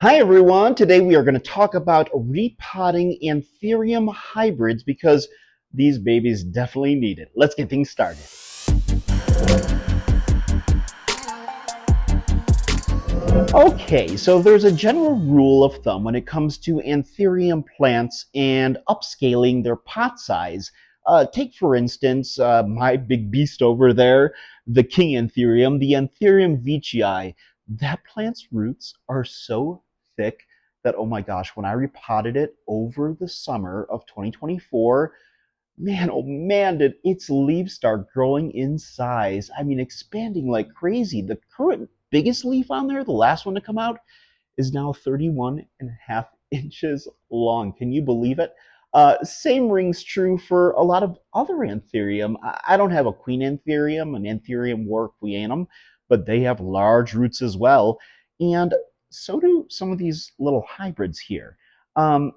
Hi everyone, today we are going to talk about repotting Anthurium hybrids because these babies definitely need it. Let's get things started. Okay, so there's a general rule of thumb when it comes to Anthurium plants and upscaling their pot size. Take for instance my big beast over there, the King Anthurium, the Anthurium veitchii. That plant's roots are so thick that, oh my gosh, when I repotted it over the summer of 2024, man, oh man, did its leaves start growing in size. I mean, expanding like crazy. The current biggest leaf on there, the last one to come out, is now 31.5 inches long. Can you believe it? Same rings true for a lot of other Anthurium. I don't have a Queen Anthurium, an Anthurium warquianum, but they have large roots as well. And so do some of these little hybrids here.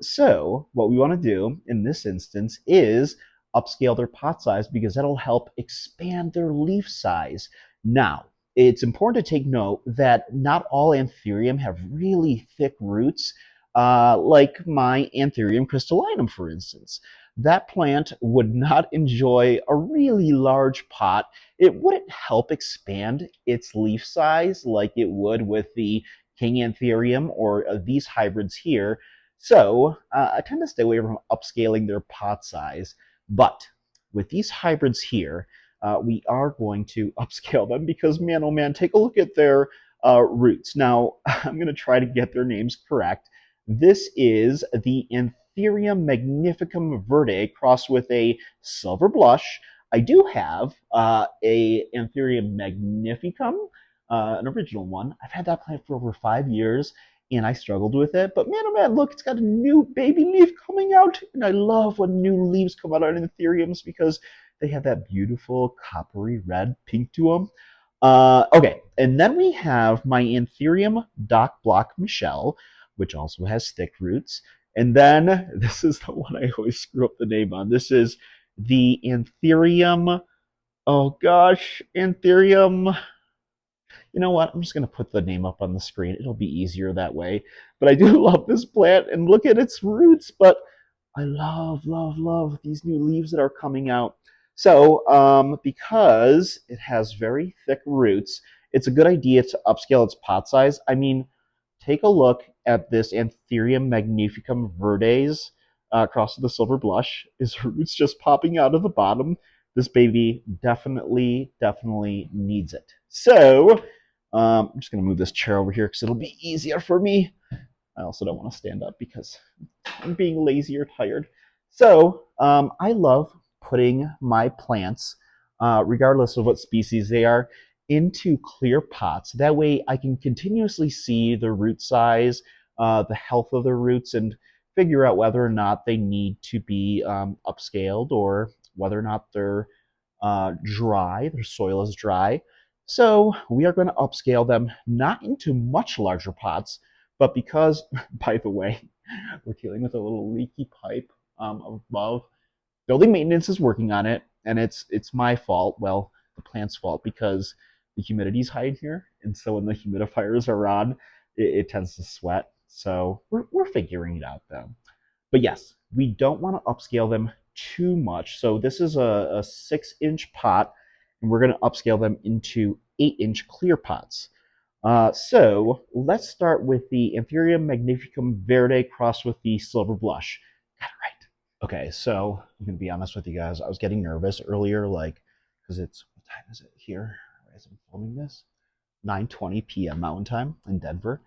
So what we want to do in this instance is upscale their pot size because that'll help expand their leaf size. Now, it's important to take note that not all Anthurium have really thick roots, like my Anthurium crystallinum, for instance. That plant would not enjoy a really large pot. It wouldn't help expand its leaf size like it would with the King Anthurium or these hybrids here. So I tend to stay away from upscaling their pot size. But with these hybrids here, we are going to upscale them because, man, oh man, take a look at their roots. Now, I'm going to try to get their names correct. This is the Anthurium magnificum verde crossed with a silver blush. I do have a Anthurium magnificum, an original one. I've had that plant for over 5 years, and I struggled with it. But man, oh man, look, it's got a new baby leaf coming out. And I love when new leaves come out on Anthuriums because they have that beautiful coppery red pink to them. Okay, and then we have my Anthurium Doc Block Michelle, which also has thick roots. And then this is the one I always screw up the name on. This is the Anthurium. Oh gosh, Anthurium. You know what? I'm just going to put the name up on the screen. It'll be easier that way. But I do love this plant and look at its roots. But I love, love, love these new leaves that are coming out. So, because it has very thick roots, it's a good idea to upscale its pot size. I mean, take a look at this Anthurium magnificum verdes across the silver blush. His roots just popping out of the bottom. This baby definitely, definitely needs it. So, I'm just going to move this chair over here because it'll be easier for me. I also don't want to stand up because I'm being lazy or tired. So I love putting my plants, regardless of what species they are, into clear pots. That way I can continuously see the root size, the health of the roots, and figure out whether or not they need to be upscaled or whether or not they're dry, their soil is dry. So we are going to upscale them, not into much larger pots, but because, by the way, we're dealing with a little leaky pipe above. Building maintenance is working on it, and it's my fault. Well, the plant's fault because the humidity's high in here, and so when the humidifiers are on, it tends to sweat. So we're figuring it out though. But yes, we don't want to upscale them too much. So this is a 6-inch pot, and we're going to upscale them into 8-inch clear pots. So let's start with the Anthurium magnificum verde crossed with the silver blush. Got it right. Okay, so I'm gonna be honest with you guys. I was getting nervous earlier, like, because it's what time is it here as I'm filming this? 9:20 p.m. Mountain Time in Denver,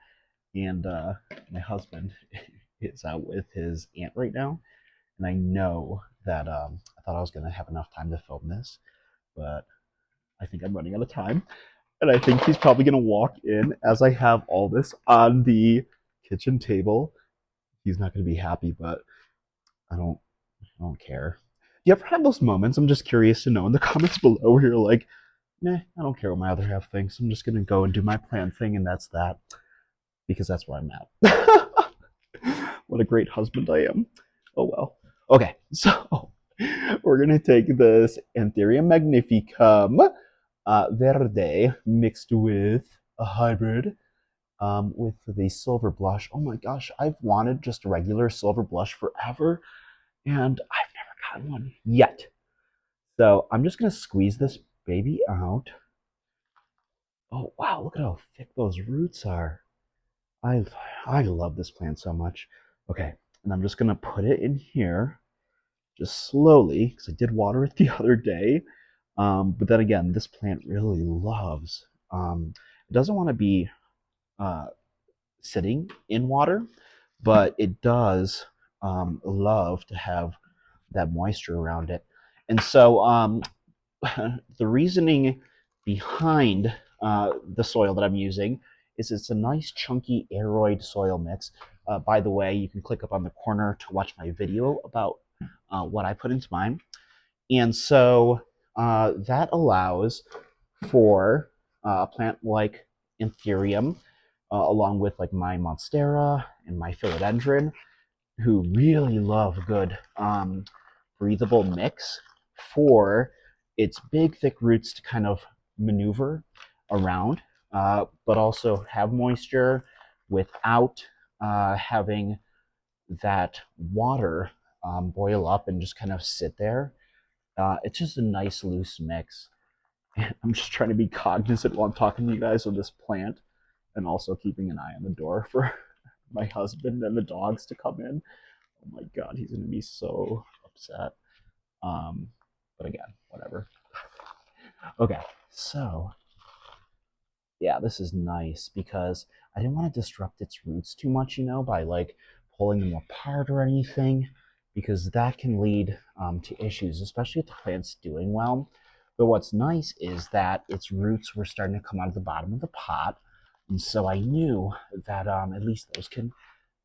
and my husband is out with his aunt right now, and I know that I thought I was gonna have enough time to film this, but I think I'm running out of time. And I think he's probably going to walk in as I have all this on the kitchen table. He's not going to be happy, but I don't care. Do you ever have those moments? I'm just curious to know in the comments below where you're like, nah, I don't care what my other half thinks. I'm just going to go and do my plan thing, and that's that. Because that's where I'm at. What a great husband I am. Oh well. Okay, so we're going to take this Anthurium magnificum verde mixed with a hybrid with the silver blush. Oh my gosh, I've wanted just a regular silver blush forever, and I've never gotten one yet. So I'm just gonna squeeze this baby out. Oh wow, look at how thick those roots are. I I love this plant so much. Okay, and I'm just gonna put it in here, just slowly, because I did water it the other day. But then again, this plant really loves. It doesn't want to be uh, sitting in water, but it does love to have that moisture around it. And so the reasoning behind the soil that I'm using is it's a nice chunky aeroid soil mix. By the way, you can click up on the corner to watch my video about what I put into mine. And so that allows for a plant like Anthurium, along with like my Monstera and my Philodendron, who really love good breathable mix for its big, thick roots to kind of maneuver around, but also have moisture without having that water boil up and just kind of sit there. It's just a nice loose mix. And I'm just trying to be cognizant while I'm talking to you guys of this plant and also keeping an eye on the door for my husband and the dogs to come in. Oh my god, he's gonna be so upset. Um, but again, whatever. Okay, so yeah, this is nice because I didn't want to disrupt its roots too much, by like pulling them apart or anything, because that can lead to issues, especially if the plant's doing well. But what's nice is that its roots were starting to come out of the bottom of the pot, and so I knew that at least those can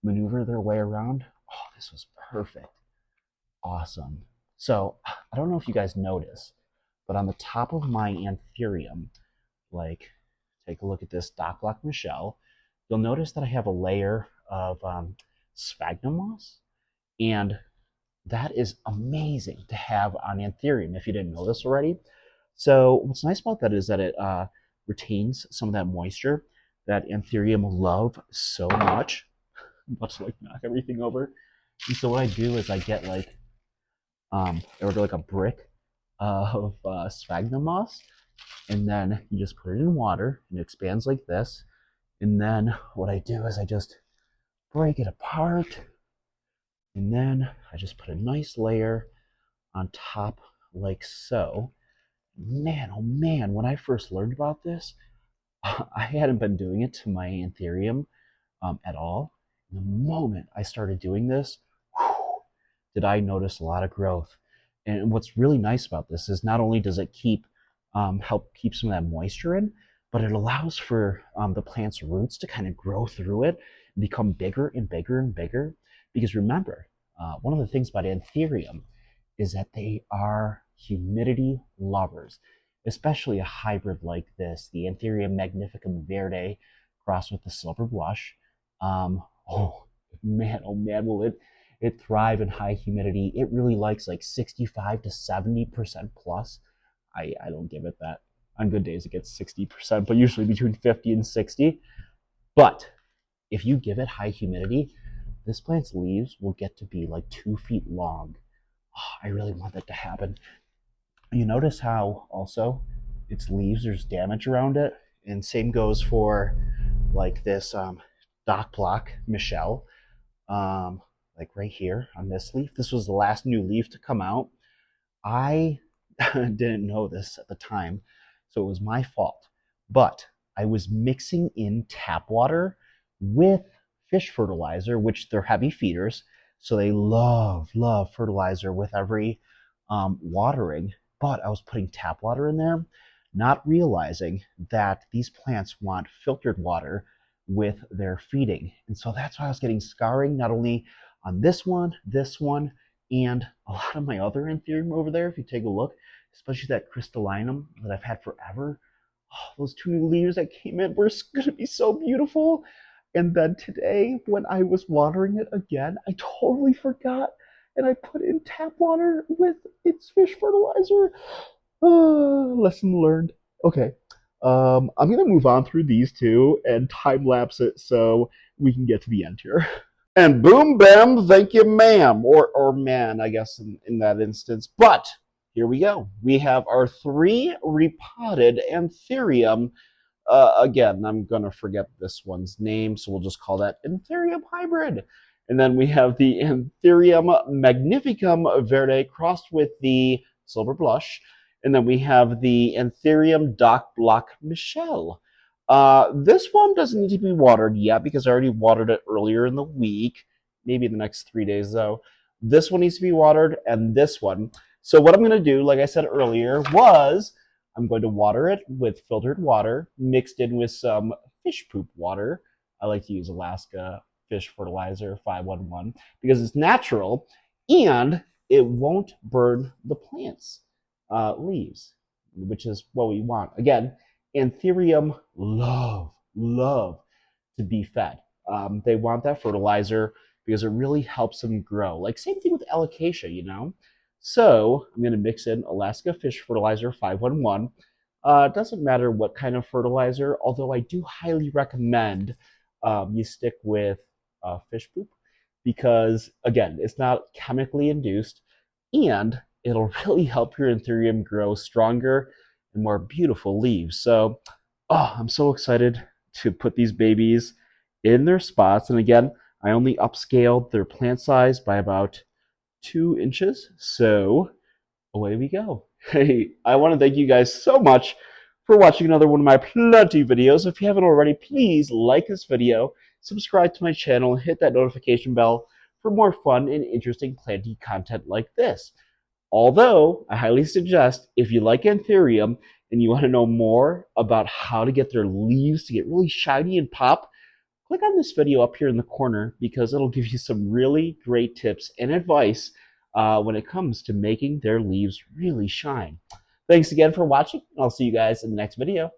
maneuver their way around. Oh, this was perfect. Awesome. So I don't know if you guys notice, but on the top of my Anthurium, like take a look at this Dock Block Michelle, you'll notice that I have a layer of sphagnum moss, and that is amazing to have on Anthurium if you didn't know this already. So what's nice about that is that it retains some of that moisture that Anthurium love so much. I'm about to like knock everything over. And so what I do is I get like order like a brick of sphagnum moss, and then you just put it in water and it expands like this. And then what I do is I just break it apart, and then I just put a nice layer on top like so. Man, oh man, when I first learned about this, I hadn't been doing it to my Anthurium at all. The moment I started doing this, whew, did I notice a lot of growth. And what's really nice about this is not only does it help keep some of that moisture in, but it allows for the plant's roots to kind of grow through it and become bigger and bigger and bigger. Because remember, one of the things about Anthurium is that they are humidity lovers, especially a hybrid like this, the Anthurium magnificum verde crossed with the silver blush. Oh man, will it thrive in high humidity. It really likes like 65 to 70% plus. I don't give it that. On good days, it gets 60%, but usually between 50 and 60. But if you give it high humidity, this plant's leaves will get to be like 2 feet long. Oh, I really want that to happen. You notice how also its leaves, there's damage around it, and same goes for like this Dock Block Michelle, like right here on this leaf. This was the last new leaf to come out. I didn't know this at the time, so it was my fault. But I was mixing in tap water with fish fertilizer, which they're heavy feeders, so they love fertilizer with every watering. But I was putting tap water in there, not realizing that these plants want filtered water with their feeding. And so that's why I was getting scarring, not only on this one, and a lot of my other Anthurium over there, if you take a look, especially that crystallinum that I've had forever. Oh, those 2 new leaves that came in were going to be so beautiful. And then today, when I was watering it again, I totally forgot, and I put in tap water with its fish fertilizer. Lesson learned. Okay, I'm going to move on through these two and time lapse it so we can get to the end here. And boom, bam, thank you, ma'am, or man, I guess in that instance. But here we go. We have our three repotted Anthurium. Again, I'm going to forget this one's name, so we'll just call that Anthurium Hybrid. And then we have the Anthurium Magnificum Verde crossed with the Silver Blush. And then we have the Anthurium Doc Block Michelle. This one doesn't need to be watered yet because I already watered it earlier in the week, maybe in the next 3 days though. This one needs to be watered, and this one. So what I'm going to do, like I said earlier, was I'm going to water it with filtered water mixed in with some fish poop water. I like to use Alaska Fish Fertilizer 511 because it's natural and it won't burn the plant's leaves, which is what we want. Again, Anthurium love to be fed. They want that fertilizer because it really helps them grow. Like same thing with alocasia, you know. So I'm going to mix in Alaska Fish Fertilizer 511. Doesn't matter what kind of fertilizer, although I do highly recommend you stick with fish poop because, again, it's not chemically induced and it'll really help your Anthurium grow stronger and more beautiful leaves. So, I'm so excited to put these babies in their spots. And again, I only upscaled their plant size by about 2 inches. So away we go. Hey, I want to thank you guys so much for watching another one of my plenty videos. If you haven't already, please like this video, subscribe to my channel, and hit that notification bell for more fun and interesting planting content like this. Although, I highly suggest if you like Anthurium and you want to know more about how to get their leaves to get really shiny and pop, click on this video up here in the corner because it'll give you some really great tips and advice when it comes to making their leaves really shine. Thanks again for watching. I'll see you guys in the next video.